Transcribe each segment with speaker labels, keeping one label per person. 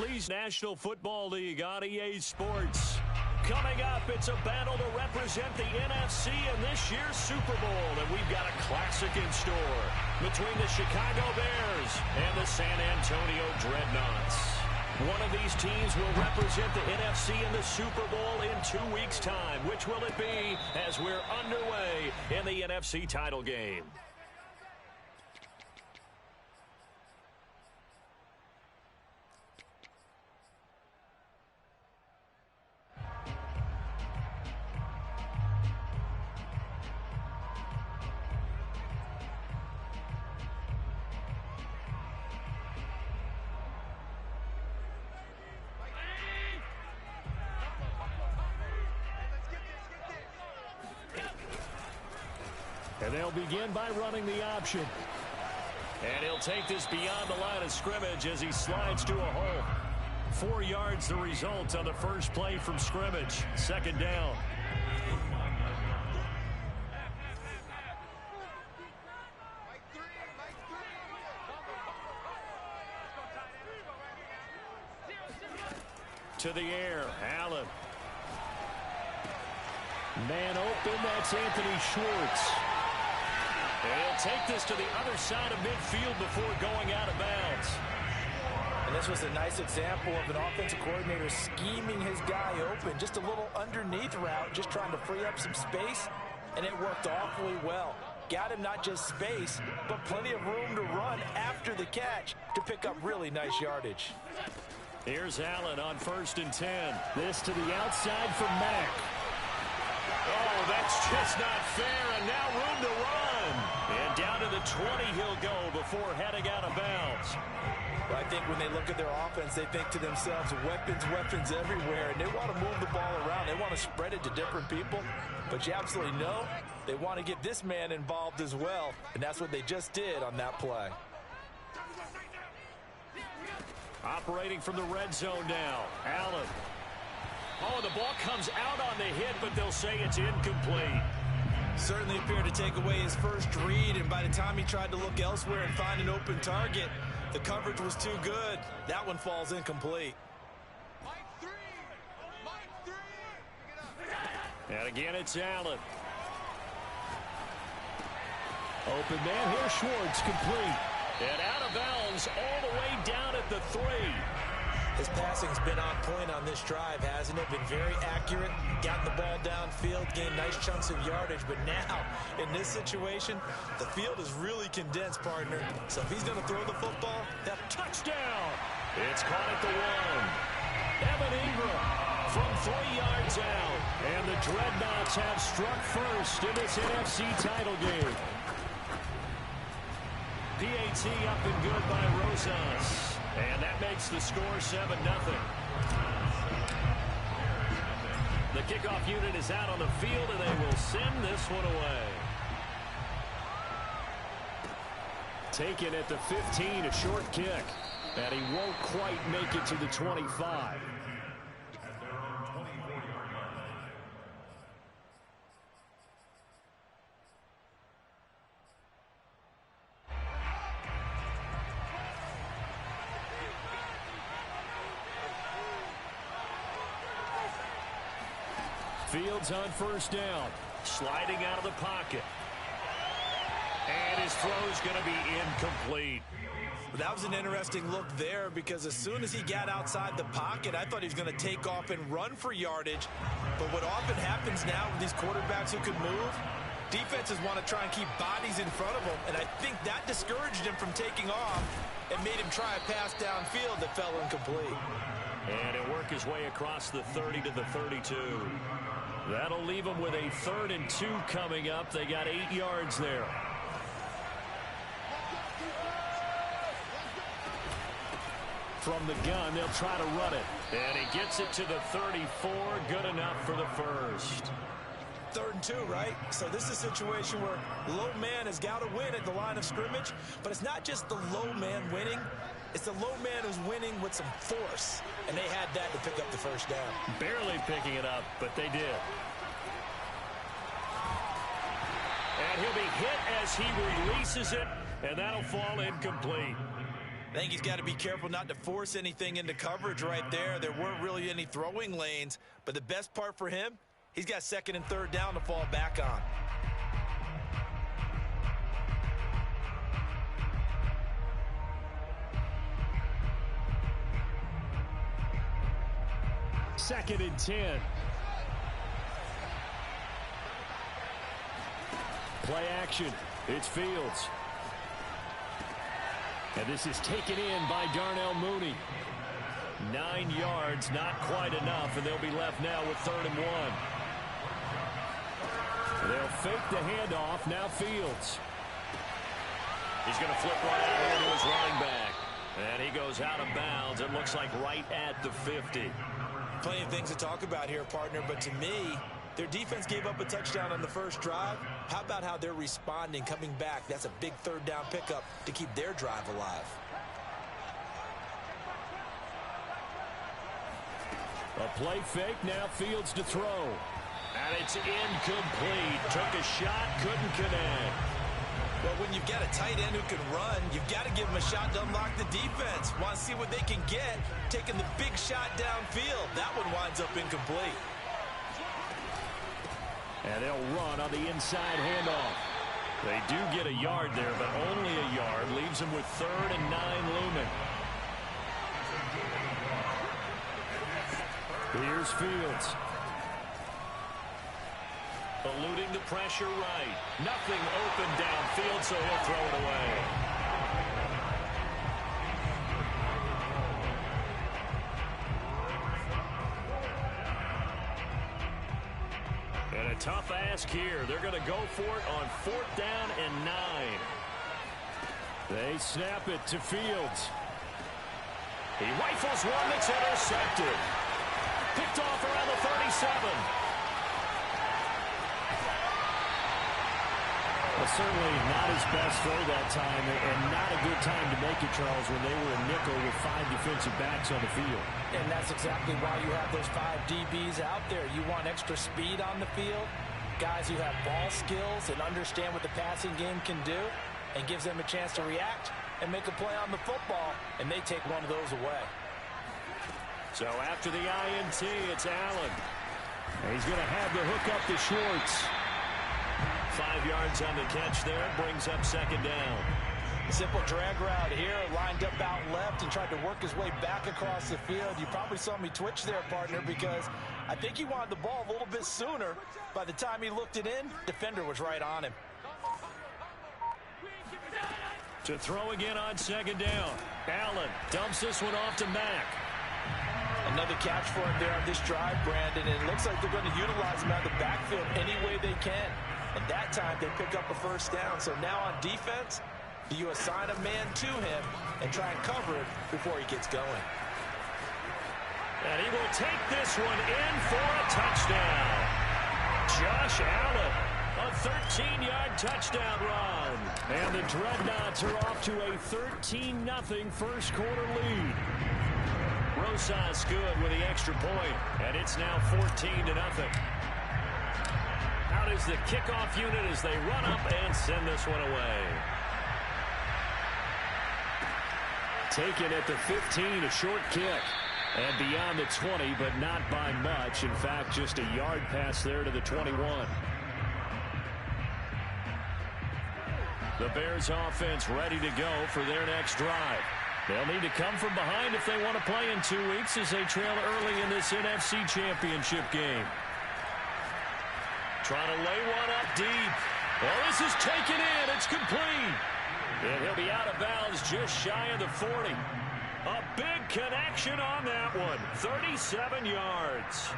Speaker 1: Please, National Football League on EA Sports. Coming up, it's a battle to represent the NFC in this year's Super Bowl. And we've got a classic in store between the Chicago Bears and the San Antonio Dreadnoughts. One of these teams will represent the NFC in the Super Bowl in 2 weeks' time. Which will it be as we're underway in the NFC title game? And they'll begin by running the option. And he'll take this beyond the line of scrimmage as he slides to a hole. 4 yards the result on the first play from scrimmage. Second down. To the air, Allen. Man open, that's Anthony Schwartz. And he'll take this to the other side of midfield before going out of bounds.
Speaker 2: And this was a nice example of an offensive coordinator scheming his guy open. Just a little underneath route, just trying to free up some space, and it worked awfully well. Got him not just space, but plenty of room to run after the catch to pick up really nice yardage.
Speaker 1: Here's Allen on 1st and 10. This to the outside for Mack. Oh, that's just not fair, and now room to run. And down to the 20 he'll go before heading out of bounds.
Speaker 2: Well, I think when they look at their offense, they think to themselves, weapons, weapons everywhere, and they want to move the ball around. They want to spread it to different people, but you absolutely know they want to get this man involved as well, and that's what they just did on that play.
Speaker 1: Operating from the red zone now, Allen. Oh, the ball comes out on the hit, but they'll say it's incomplete.
Speaker 2: Certainly appeared to take away his first read, and by the time he tried to look elsewhere and find an open target, the coverage was too good. That one falls incomplete.
Speaker 1: And again, it's Allen. Open man here, Schwartz, complete. And out of bounds all the way down at the 3.
Speaker 2: His passing's been on point on this drive, hasn't it? Been very accurate, gotten the ball downfield, gained nice chunks of yardage. But now, in this situation, the field is really condensed, partner. So if he's going to throw the football, that
Speaker 1: touchdown. It's caught at the 1. Evan Ingram from 3 yards out. And the Dreadnoughts have struck first in this NFC title game. PAT up and good by Rosas. And that makes the score 7-0. The kickoff unit is out on the field, and they will send this one away. Taken at the 15, a short kick. And he won't quite make it to the 25. Fields on 1st down. Sliding out of the pocket. And his throw's going to be incomplete.
Speaker 2: That was an interesting look there because as soon as he got outside the pocket, I thought he was going to take off and run for yardage. But what often happens now with these quarterbacks who can move, defenses want to try and keep bodies in front of them. And I think that discouraged him from taking off and made him try a pass downfield that fell incomplete.
Speaker 1: And he'll work his way across the 30 to the 32. That'll leave them with a 3rd and 2 coming up. They got 8 yards there. From the gun, they'll try to run it. And he gets it to the 34. Good enough for the first.
Speaker 2: 3rd and 2, right? So this is a situation where low man has got to win at the line of scrimmage. But it's not just the low man winning. It's the low man who's winning with some force. And they had that to pick up the first down.
Speaker 1: Barely picking it up, but they did. And he'll be hit as he releases it. And that'll fall incomplete.
Speaker 2: I think he's got to be careful not to force anything into coverage right there. There weren't really any throwing lanes, but the best part for him, he's got second and third down to fall back on.
Speaker 1: Second and 10. Play action. It's Fields. And this is taken in by Darnell Mooney. 9 yards, not quite enough, and they'll be left now with 3rd and 1. They'll fake the handoff. Now Fields. He's going to flip right out here to his running back. And he goes out of bounds. It looks like right at the 50.
Speaker 2: Plenty of things to talk about here, partner, but to me, their defense gave up a touchdown on the first drive. How about how they're responding, coming back? That's a big third down pickup to keep their drive alive.
Speaker 1: A play fake, now Fields to throw. And it's incomplete. Took a shot, couldn't connect.
Speaker 2: Well, when you've got a tight end who can run, you've got to give him a shot to unlock the defense. Want to see what they can get, taking the big shot downfield. That one winds up incomplete.
Speaker 1: And they'll run on the inside handoff. They do get a yard there, but only a yard. Leaves them with 3rd and 9 looming. Here's Fields. Eluding the pressure right. Nothing open downfield, so he'll throw it away. And a tough ask here. They're going to go for it on 4th down and 9. They snap it to Fields. He rifles one that's intercepted. Picked off around the 37. Well, certainly not his best throw that time, and not a good time to make it, Charles, when they were a nickel with 5 defensive backs on the field.
Speaker 3: And that's exactly why you have those 5 DBs out there. You want extra speed on the field, guys who have ball skills and understand what the passing game can do, and gives them a chance to react and make a play on the football, and they take one of those away.
Speaker 1: So after the INT, it's Allen. And he's going to have the hook up to Schwartz. 5 yards on the catch there, brings up 2nd down.
Speaker 3: Simple drag route here, lined up out left and tried to work his way back across the field. You probably saw me twitch there, partner, because I think he wanted the ball a little bit sooner. By the time he looked it in, defender was right on him.
Speaker 1: To throw again on 2nd down. Allen dumps this one off to Mack.
Speaker 3: Another catch for him there on this drive, Brandon, and it looks like they're going to utilize him out of the backfield any way they can. And that time they pick up a 1st down. So now on defense, you assign a man to him and try and cover it before he gets going.
Speaker 1: And he will take this one in for a touchdown. Josh Allen, a 13-yard touchdown run. And the Dreadnoughts are off to a 13-0 first quarter lead. Rosas good with the extra point, and it's now 14-0. Out is the kickoff unit as they run up and send this one away. Taken at the 15, a short kick. And beyond the 20, but not by much. In fact, just a yard pass there to the 21. The Bears offense ready to go for their next drive. They'll need to come from behind if they want to play in 2 weeks as they trail early in this NFC Championship game. Trying to lay one up deep. Well, this is taken in. It's complete. And he'll be out of bounds just shy of the 40. A big connection on that one. 37 yards.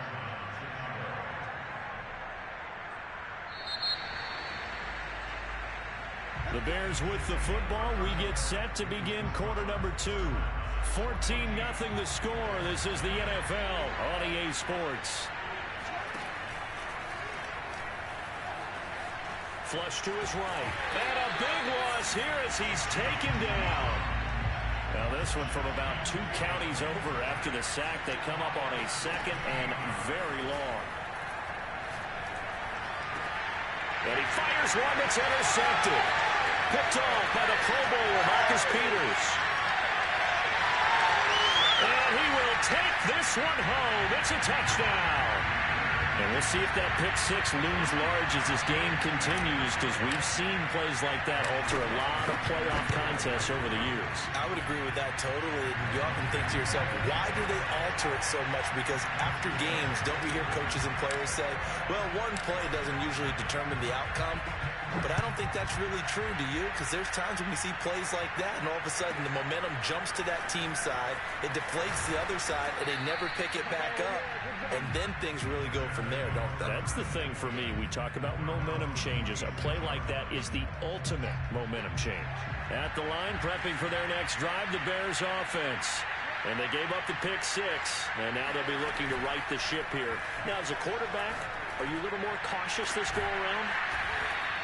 Speaker 1: The Bears with the football. We get set to begin quarter number 2. 14-0 the score. This is the NFL on EA Sports. Flush to his right. And a big loss here as he's taken down. Now this one from about 2 counties over after the sack. They come up on a 2nd and very long. And he fires one that's intercepted. Picked off by the Pro Bowler, Marcus Peters. this one home. It's a touchdown. And we'll see if that pick six looms large as this game continues, because we've seen plays like that alter a lot of playoff contests over the years.
Speaker 2: I would agree with that totally. And you often think to yourself, why do they alter it so much? Because after games, don't we hear coaches and players say, well, one play doesn't usually determine the outcome. But I don't think that's really true, do you? Because there's times when we see plays like that, and all of a sudden the momentum jumps to that team side, it deflates the other side, and they never pick it back up. And then things really go from there, don't they?
Speaker 1: That's the thing for me. We talk about momentum changes. A play like that is the ultimate momentum change. At the line, prepping for their next drive, the Bears offense. And they gave up the pick six, and now they'll be looking to right the ship here. Now, as a quarterback, are you a little more cautious this go-around?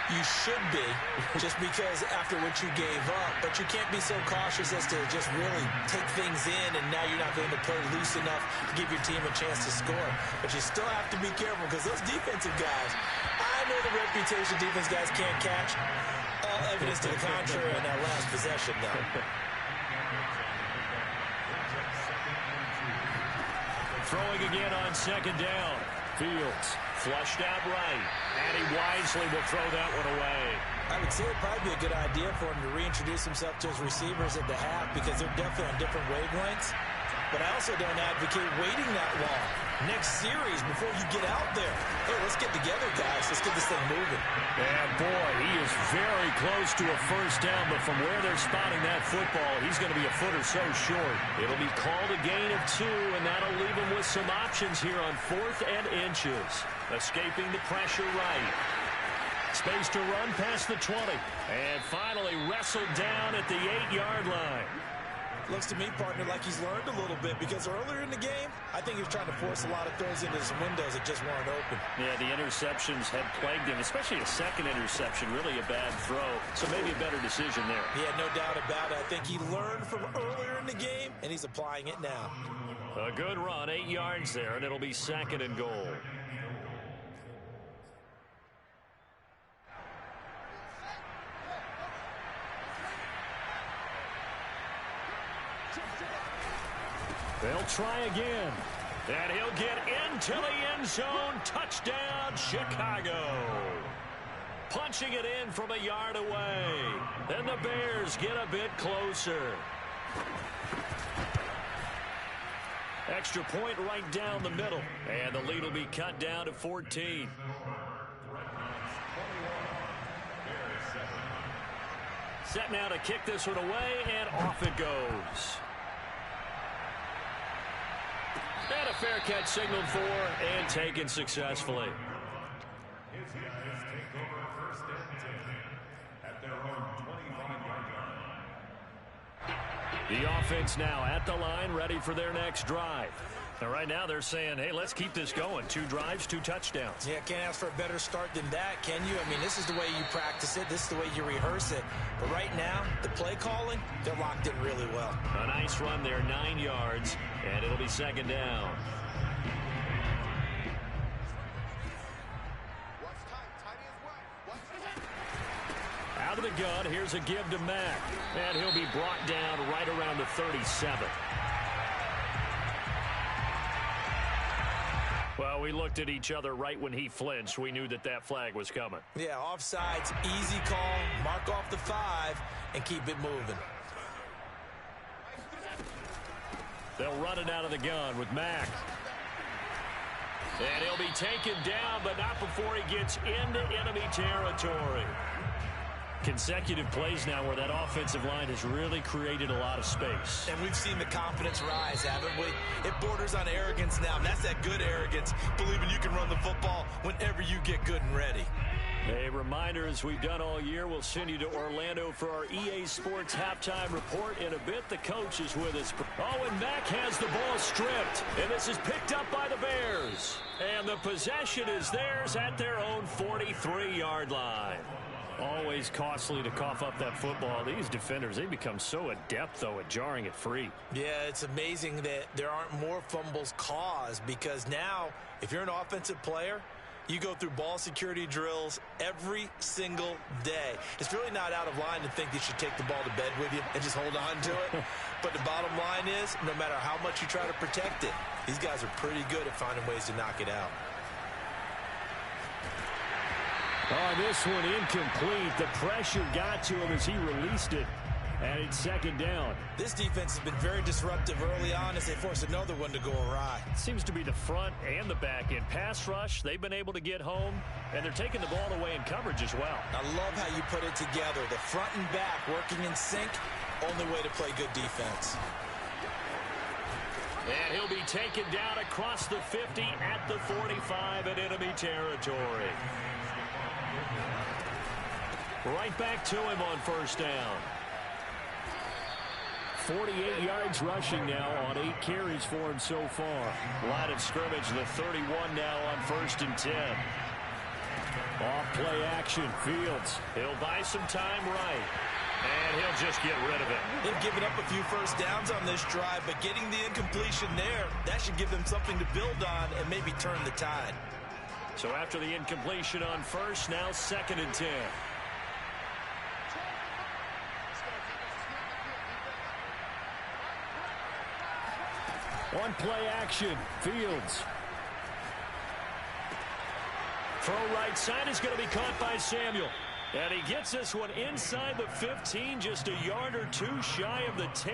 Speaker 2: You should be, just because after what you gave up. But you can't be so cautious as to just really take things in, and now you're not going to play loose enough to give your team a chance to score. But you still have to be careful, because those defensive guys, I know the reputation defense guys can't catch. All evidence to the contrary on that last possession, though.
Speaker 1: Throwing again on second down. Fields flushed out right, and he wisely will throw that one away.
Speaker 2: I would say it'd probably be a good idea for him to reintroduce himself to his receivers at the half, because they're definitely on different wavelengths. But I also don't advocate waiting that long. Next series, before you get out there, hey, let's get together, guys. Let's get this thing moving.
Speaker 1: And boy, he is very close to a first down, but from where they're spotting that football, he's going to be a foot or so short. It'll be called a gain of 2, and that'll leave him with some options here on 4th and inches. Escaping the pressure right. Space to run past the 20. And finally wrestled down at the 8-yard line.
Speaker 2: Looks to me, partner, like he's learned a little bit, because earlier in the game, I think he was trying to force a lot of throws into his windows that just weren't open.
Speaker 1: Yeah, the interceptions had plagued him, especially a second interception, really a bad throw. So maybe a better decision there.
Speaker 2: Yeah, no doubt about it. I think he learned from earlier in the game, and he's applying it now.
Speaker 1: A good run, 8 yards there, and it'll be 2nd and goal. They'll try again. And he'll get into the end zone. Touchdown, Chicago. Punching it in from a yard away. And the Bears get a bit closer. Extra point right down the middle. And the lead will be cut down to 14. Set now to kick this one away, and off it goes. And a fair catch signaled for and taken successfully.
Speaker 4: His guys take over 1st and 10 at their own 25-yard line.
Speaker 1: The offense now at the line, ready for their next drive. Now, right now they're saying, hey, let's keep this going. 2 drives, 2 touchdowns.
Speaker 2: Yeah, can't ask for a better start than that, can you? I mean, this is the way you practice it. This is the way you rehearse it. But right now, the play calling, they're locked in really well.
Speaker 1: A nice run there, 9 yards, and it'll be 2nd down. Out of the gun, here's a give to Mack. And he'll be brought down right around the 37. Well, we looked at each other right when he flinched. We knew that that flag was coming.
Speaker 2: Yeah, offsides, easy call, mark off the 5, and keep it moving.
Speaker 1: They'll run it out of the gun with Mack. And he'll be taken down, but not before he gets into enemy territory. Consecutive plays now where that offensive line has really created a lot of space.
Speaker 2: And we've seen the confidence rise, haven't we? It borders on arrogance now, and that's that good arrogance, believing you can run the football whenever you get good and ready.
Speaker 1: A reminder, as we've done all year, we'll send you to Orlando for our EA Sports halftime report in a bit. The coach is with us. Oh, and Mack has the ball stripped, and this is picked up by the Bears. And the possession is theirs at their own 43-yard line. Always costly to cough up that football. These defenders, they become so adept, though, at jarring it free.
Speaker 2: Yeah, it's amazing that there aren't more fumbles caused, because now, if you're an offensive player, You go through ball security drills every single day. It's really not out of line to think you should take the ball to bed with you and just hold on to it. But the bottom line is, no matter how much you try to protect it, these guys are pretty good at finding ways to knock it out.
Speaker 1: On this one, incomplete. The pressure got to him as he released it. And it's second down.
Speaker 2: This defense has been very disruptive early on as they force another one to go awry.
Speaker 1: Seems to be the front and the back end. Pass rush, they've been able to get home, and they're taking the ball away in coverage as well.
Speaker 2: I love how you put it together. The front and back working in sync, only way to play good defense.
Speaker 1: And he'll be taken down across the 50 at the 45 in enemy territory. Right back to him on first down. 48 yards rushing now on 8 carries for him so far. Line of scrimmage, the 31 now on 1st and 10. Off play action, Fields. He'll buy some time right. And he'll just get rid of it.
Speaker 2: They've given up a few first downs on this drive, but getting the incompletion there, that should give them something to build on and maybe turn the tide.
Speaker 1: So after the incompletion on first, now 2nd and 10. On play action, Fields. Throw right side is going to be caught by Samuel. And he gets this one inside the 15, just a yard or two shy of the 10.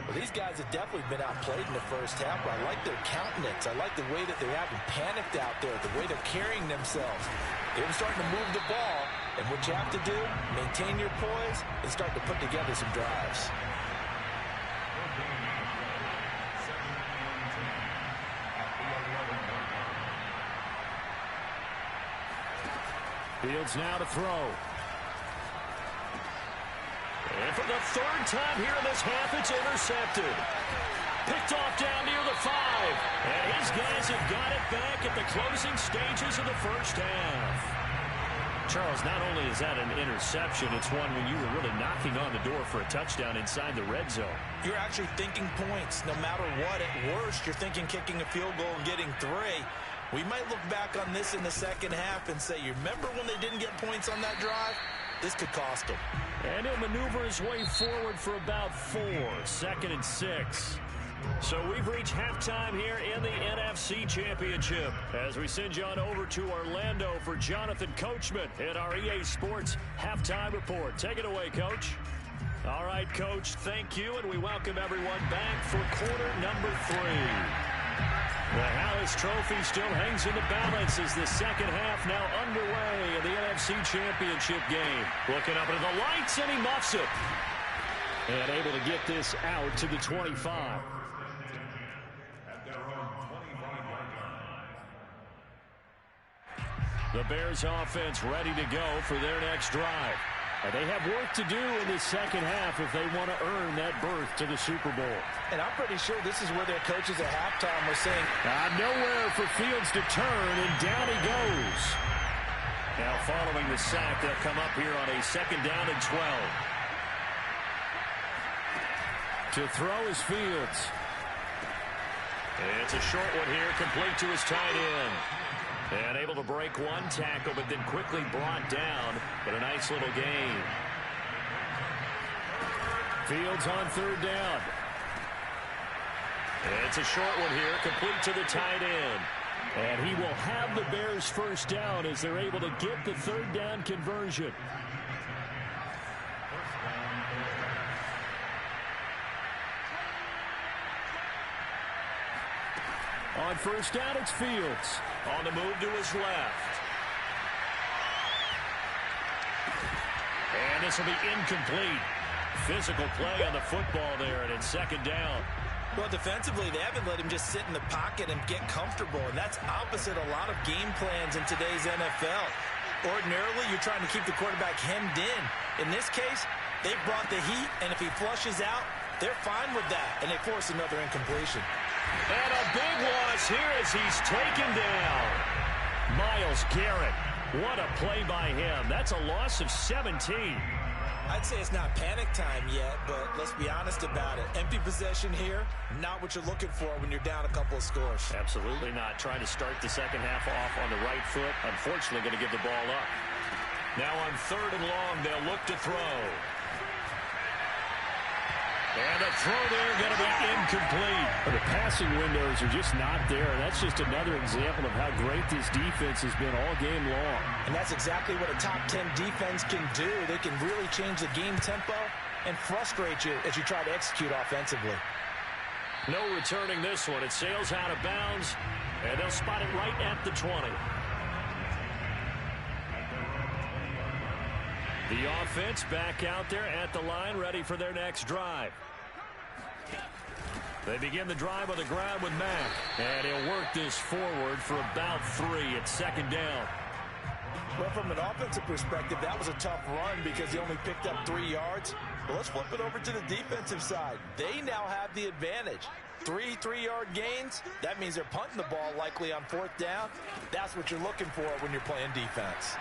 Speaker 3: Well, these guys have definitely been outplayed in the first half, but I like their countenance. I like the way that they haven't panicked out there, the way they're carrying themselves. They're starting to move the ball, and what you have to do, maintain your poise and start to put together some drives.
Speaker 1: Fields now to throw. And for the 3rd time here in this half, it's intercepted. Picked off down near the 5. And his guys have got it back at the closing stages of the first half. Charles, not only is that an interception, it's one when you were really knocking on the door for a touchdown inside the red zone.
Speaker 2: You're actually thinking points. No matter what, at worst, you're thinking kicking a field goal and getting 3. We might look back on this in the second half and say, you remember when they didn't get points on that drive? This could cost them.
Speaker 1: And he'll maneuver his way forward for about 4. 2nd and 6. So we've reached halftime here in the NFC Championship as we send you on over to Orlando for Jonathan Coachman in our EA Sports Halftime Report. Take it away, Coach. All right, Coach, thank you, and we welcome everyone back for quarter number 3. The Hallis Trophy still hangs in the balance as the second half now underway in the NFC Championship game. Looking up into the lights, and he muffs it. And able to get this out to the 25. The Bears offense ready to go for their next drive. And they have work to do in the second half if they want to earn that berth to the Super Bowl.
Speaker 3: And I'm pretty sure this is where their coaches at halftime were saying,
Speaker 1: nowhere for Fields to turn, and down he goes. Now following the sack, they'll come up here on a 2nd down and 12. To throw is Fields. It's a short one here, complete to his tight end. And able to break one tackle, but then quickly brought down. But a nice little gain. Fields on 3rd down. It's a short one here, complete to the tight end. And he will have the Bears' first down as they're able to get the 3rd down conversion. On first down, it's Fields. On the move to his left. And this will be incomplete. Physical play on the football there, and it's 2nd down.
Speaker 2: Well, defensively, they haven't let him just sit in the pocket and get comfortable, and that's opposite a lot of game plans in today's NFL. Ordinarily, you're trying to keep the quarterback hemmed in. In this case, they brought the heat, and if he flushes out, they're fine with that, and they force another incompletion.
Speaker 1: And a big loss here as he's taken down. Myles Garrett. What a play by him. That's a loss of 17.
Speaker 2: I'd say it's not panic time yet, but let's be honest about it. Empty possession here, not what you're looking for when you're down a couple of scores.
Speaker 1: Absolutely not. Trying to start the second half off on the right foot. Unfortunately, going to give the ball up. Now on 3rd and long, they'll look to throw. And the throw there going to be incomplete.
Speaker 5: But the passing windows are just not there. That's just another example of how great this defense has been all game long.
Speaker 3: And that's exactly what a top 10 defense can do. They can really change the game tempo and frustrate you as you try to execute offensively.
Speaker 1: No returning this one. It sails out of bounds, and they'll spot it right at the 20. The offense back out there at the line, ready for their next drive. They begin the drive on the ground with Mack, and he'll work this forward for about 3. It's 2nd down.
Speaker 3: Well, from an offensive perspective, that was a tough run because he only picked up 3 yards. But let's flip it over to the defensive side. They now have the advantage. 3 3-yard gains. That means they're punting the ball likely on 4th down. That's what you're looking for when you're playing defense.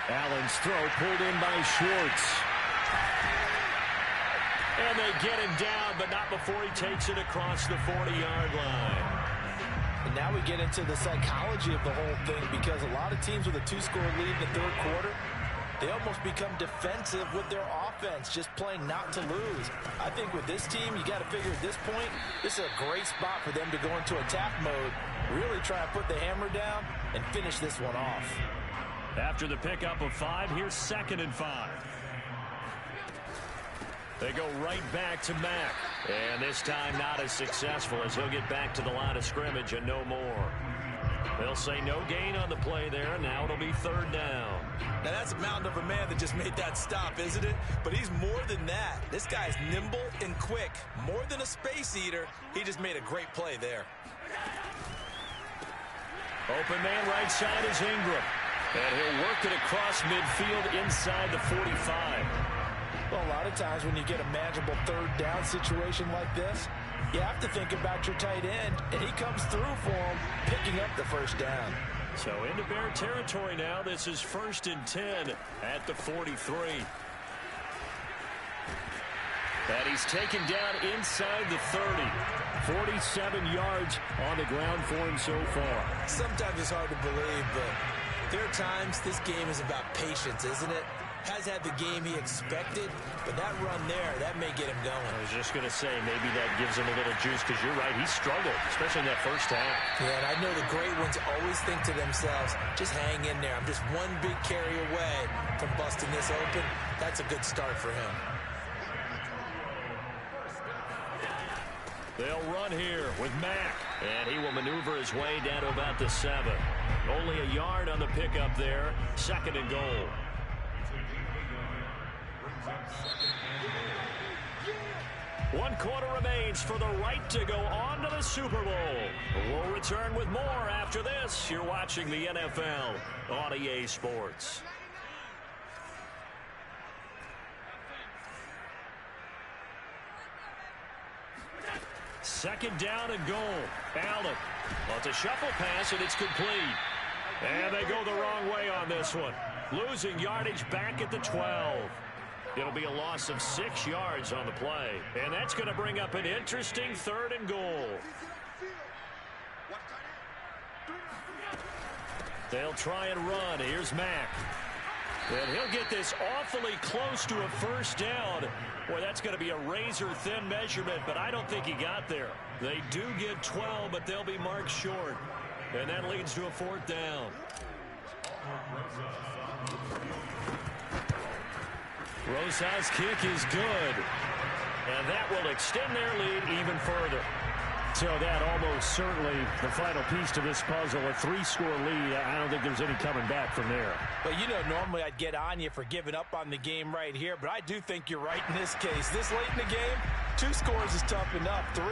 Speaker 1: Allen's throw pulled in by Schwartz. And they get him down, but not before he takes it across the 40-yard line.
Speaker 3: And now we get into the psychology of the whole thing because a lot of teams with a 2-score lead in the 3rd quarter, they almost become defensive with their offense, just playing not to lose. I think with this team, you got to figure at this point, this is a great spot for them to go into attack mode, really try to put the hammer down and finish this one off.
Speaker 1: After the pickup of 5, here's 2nd and 5. They go right back to Mack. And this time not as successful as he'll get back to the line of scrimmage and no more. They'll say no gain on the play there. Now it'll be 3rd down.
Speaker 2: Now that's a mountain of a man that just made that stop, isn't it? But he's more than that. This guy's nimble and quick. More than a space eater. He just made a great play there.
Speaker 1: Open man right side is Ingram. And he'll work it across midfield inside the 45.
Speaker 3: Well, a lot of times when you get a manageable 3rd down situation like this, you have to think about your tight end, and he comes through for him, picking up the 1st down.
Speaker 1: So into Bear territory now. This is 1st and 10 at the 43. And he's taken down inside the 30. 47 yards on the ground for him so far.
Speaker 2: Sometimes it's hard to believe, but there are times this game is about patience, isn't it? Has had the game he expected, but that run there, that may get him going.
Speaker 1: I was just going to say, maybe that gives him a little juice, because you're right, he struggled, especially in that 1st half.
Speaker 2: Yeah, and I know the great ones always think to themselves, just hang in there. I'm just one big carry away from busting this open. That's a good start for him.
Speaker 1: They'll run here with Mack, and he will maneuver his way down to about the 7. Only a yard on the pickup there. 2nd and goal. One quarter remains for the right to go on to the Super Bowl. We'll return with more after this. You're watching the NFL on EA Sports. Second down and goal. Allen. Well, it's a shuffle pass, and it's complete. And they go the wrong way on this one. Losing yardage back at the 12. It'll be a loss of 6 yards on the play. And that's going to bring up an interesting 3rd and goal. They'll try and run. Here's Mack. And he'll get this awfully close to a 1st down. Boy, that's going to be a razor-thin measurement, but I don't think he got there. They do get 12, but they'll be marked short. And that leads to a 4th down. Rosas' kick is good. And that will extend their lead even further.
Speaker 5: So that almost certainly the final piece to this puzzle, a 3-score lead. I don't think there's any coming back from there.
Speaker 3: But, you know, normally I'd get on you for giving up on the game right here, but I do think you're right in this case. This late in the game, 2 scores is tough enough. 3,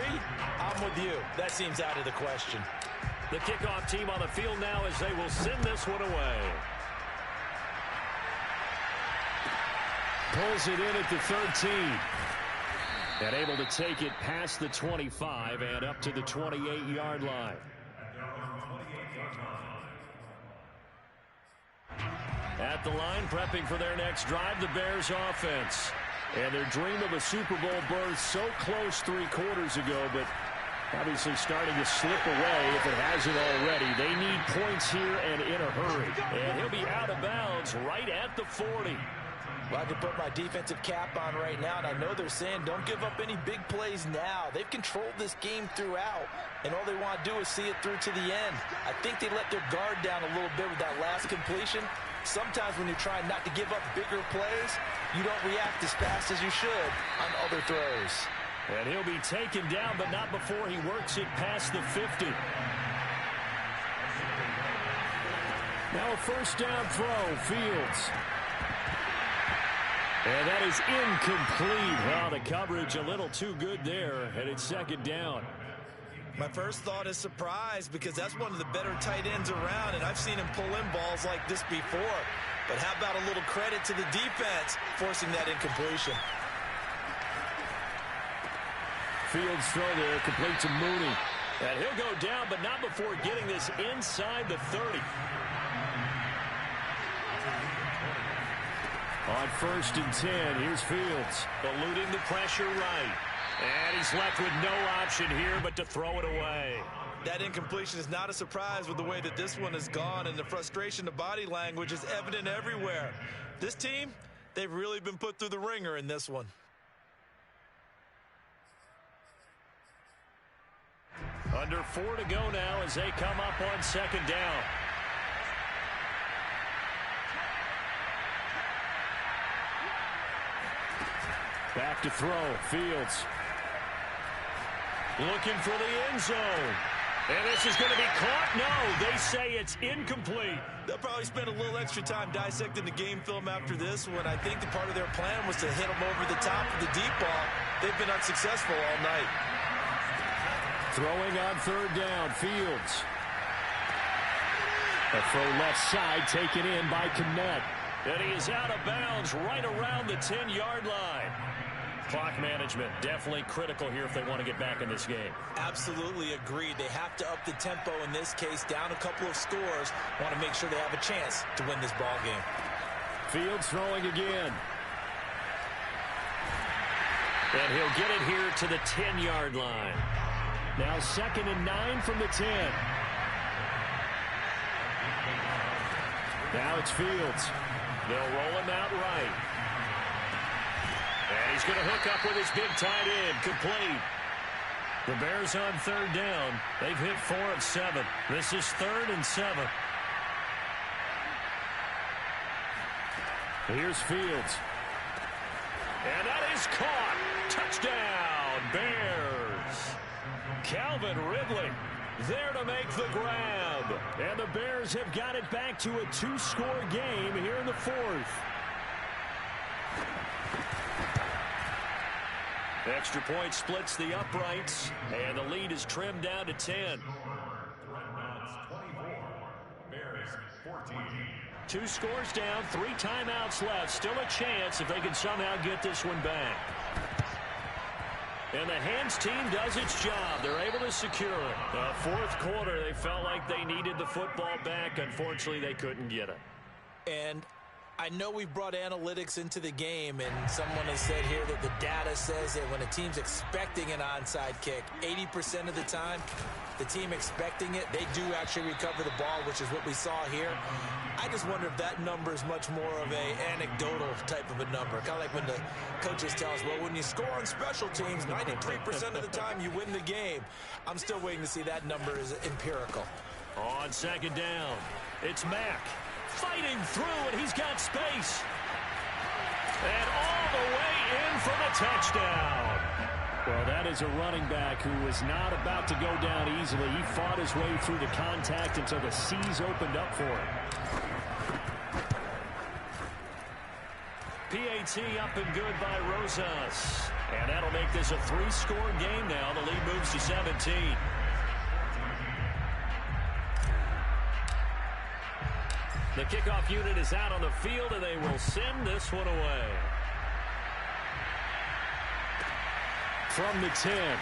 Speaker 3: I'm with you. That seems out of the question.
Speaker 1: The kickoff team on the field now as they will send this one away.
Speaker 5: Pulls it in at the 13. And able to take it past the 25 and up to the 28-yard line.
Speaker 1: At the line, prepping for their next drive, the Bears offense. And their dream of a Super Bowl berth so close 3 quarters ago, but obviously starting to slip away if it hasn't already. They need points here and in a hurry. And he'll be out of bounds right at the 40.
Speaker 3: Well, I can put my defensive cap on right now, and I know they're saying don't give up any big plays now. They've controlled this game throughout, and all they want to do is see it through to the end. I think they let their guard down a little bit with that last completion. Sometimes when you're trying not to give up bigger plays, you don't react as fast as you should on other throws.
Speaker 1: And he'll be taken down, but not before he works it past the 50. Now a first down throw, Fields. And that is incomplete. Well, the coverage a little too good there, and it's second down.
Speaker 2: My first thought is surprise, because that's one of the better tight ends around, and I've seen him pull in balls like this before. But how about a little credit to the defense forcing that incompletion?
Speaker 1: Fields throw there, complete to Mooney. And he'll go down, but not before getting this inside the 30. On first and 10, here's Fields. Eluding the pressure right. And he's left with no option here but to throw it away.
Speaker 2: That incompletion is not a surprise with the way that this one has gone, and the frustration, the body language is evident everywhere. This team, they've really been put through the ringer in this one.
Speaker 1: Under 4 to go now as they come up on second down. Back to throw, Fields. Looking for the end zone. And this is going to be caught. No, they say it's incomplete.
Speaker 2: They'll probably spend a little extra time dissecting the game film after this one. I think the part of their plan was to hit them over the top of the deep ball. They've been unsuccessful all night.
Speaker 1: Throwing on third down, Fields. A throw left side taken in by Kmet. And he is out of bounds right around the 10-yard line. Clock management definitely critical here if they want to get back in this game.
Speaker 2: Absolutely agreed. They have to up the tempo in this case, down a couple of scores. Want to make sure they have a chance to win this ball game.
Speaker 1: Fields throwing again. And he'll get it here to the 10-yard line. Now second and 9 from the 10. Now it's Fields. They'll roll him out right. And he's going to hook up with his big tight end. Complete. The Bears on third down. They've hit 4 of 7. This is 3rd and 7. Here's Fields. And that is caught. Touchdown, Bears. Calvin Ridley there to make the grab. And the Bears have got it back to a 2-score game here in the 4th. Extra point splits the uprights, and the lead is trimmed down to 10. 2 scores down, 3 timeouts left. Still a chance if they can somehow get this one back. And the hands team does its job. They're able to secure it. The 4th quarter, they felt like they needed the football back. Unfortunately, they couldn't get it.
Speaker 2: And I know we brought analytics into the game, and someone has said here that the data says that when a team's expecting an onside kick, 80% of the time, the team expecting it, they do actually recover the ball, which is what we saw here. I just wonder if that number is much more of a anecdotal type of a number. Kind of like when the coaches tell us, well, when you score on special teams, 93% of the time you win the game. I'm still waiting to see that number is empirical.
Speaker 1: On second down, it's Mack. Fighting through, and he's got space. And all the way in for the touchdown. Well, that is a running back who was not about to go down easily. He fought his way through the contact until the seas opened up for him. PAT up and good by Rosas. And that'll make this a 3-score game now. The lead moves to 17. The kickoff unit is out on the field, and they will send this one away. From the 10.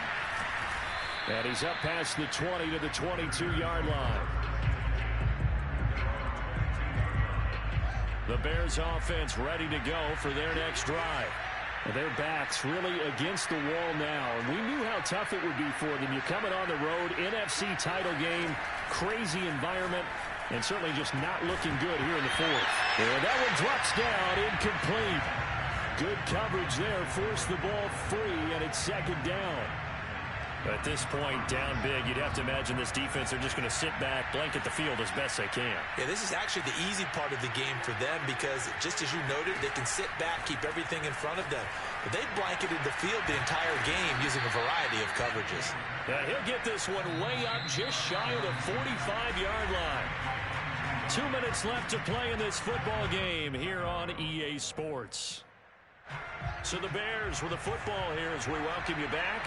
Speaker 1: And he's up past the 20 to the 22-yard line. The Bears offense ready to go for their next drive.
Speaker 5: Their backs really against the wall now. And we knew how tough it would be for them. You're coming on the road, NFC title game, crazy environment, and certainly just not looking good here in the fourth. And that one drops down, incomplete. Good coverage there, forced the ball free, and it's second down. At this point, down big, you'd have to imagine this defense are just going to sit back, blanket the field as best they can.
Speaker 2: Yeah, this is actually the easy part of the game for them because, just as you noted, they can sit back, keep everything in front of them. But they blanketed the field the entire game using a variety of coverages.
Speaker 1: Yeah, he'll get this one way up just shy of the 45-yard line. 2 minutes left to play in this football game here on EA Sports. So the Bears with the football here as we welcome you back.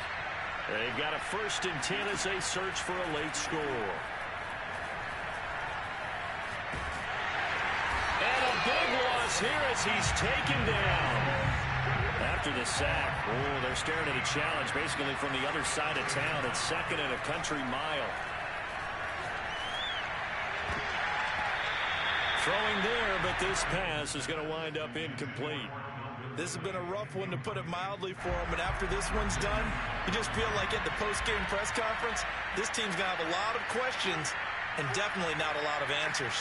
Speaker 1: They've got a 1st and 10 as they search for a late score. And a big loss here as he's taken down. After the sack, they're staring at a challenge basically from the other side of town. It's 2nd and a country mile. Throwing there, but this pass is going to wind up incomplete.
Speaker 2: This has been a rough one, to put it mildly, for him. And after this one's done, you just feel like at the post-game press conference, this team's going to have a lot of questions and definitely not a lot of answers.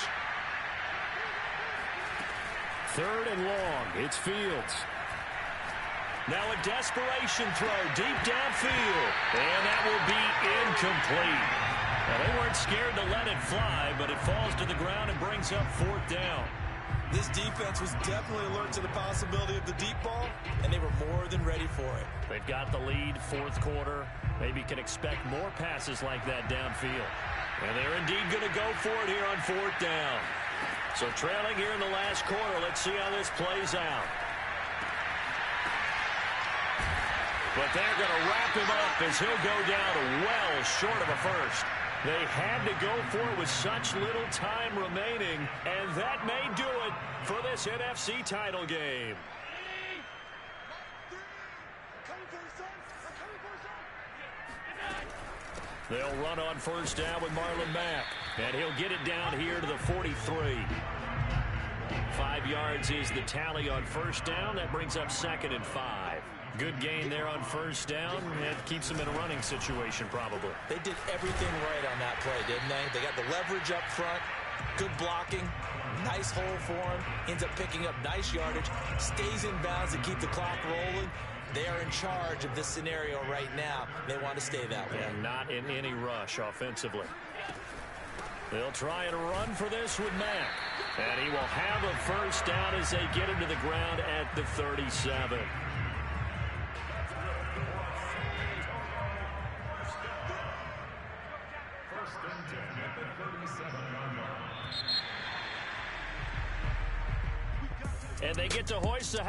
Speaker 5: 3rd and long. It's Fields.
Speaker 1: Now a desperation throw deep downfield. And that will be incomplete. Now, they weren't scared to let it fly, but it falls to the ground and brings up 4th down.
Speaker 2: This defense was definitely alert to the possibility of the deep ball, and they were more than ready for it.
Speaker 1: They've got the lead, 4th quarter. Maybe can expect more passes like that downfield. And they're indeed going to go for it here on 4th down. So trailing here in the last quarter, let's see how this plays out. But they're going to wrap him up as he'll go down well short of a first. They had to go for it with such little time remaining, and that may do it for this NFC title game. They'll run on 1st down with Marlon Mack, and he'll get it down here to the 43. 5 yards is the tally on 1st down. That brings up 2nd and 5. Good gain there on 1st down. It keeps them in a running situation, probably.
Speaker 2: They did everything right on that play, didn't they? They got the leverage up front, good blocking, nice hole for him, ends up picking up nice yardage, stays in bounds to keep the clock rolling. They are in charge of this scenario right now. They want to stay that way.
Speaker 1: And not in any rush offensively. They'll try and run for this with Mack. And he will have a 1st down as they get him to the ground at the 37. And they get to hoist the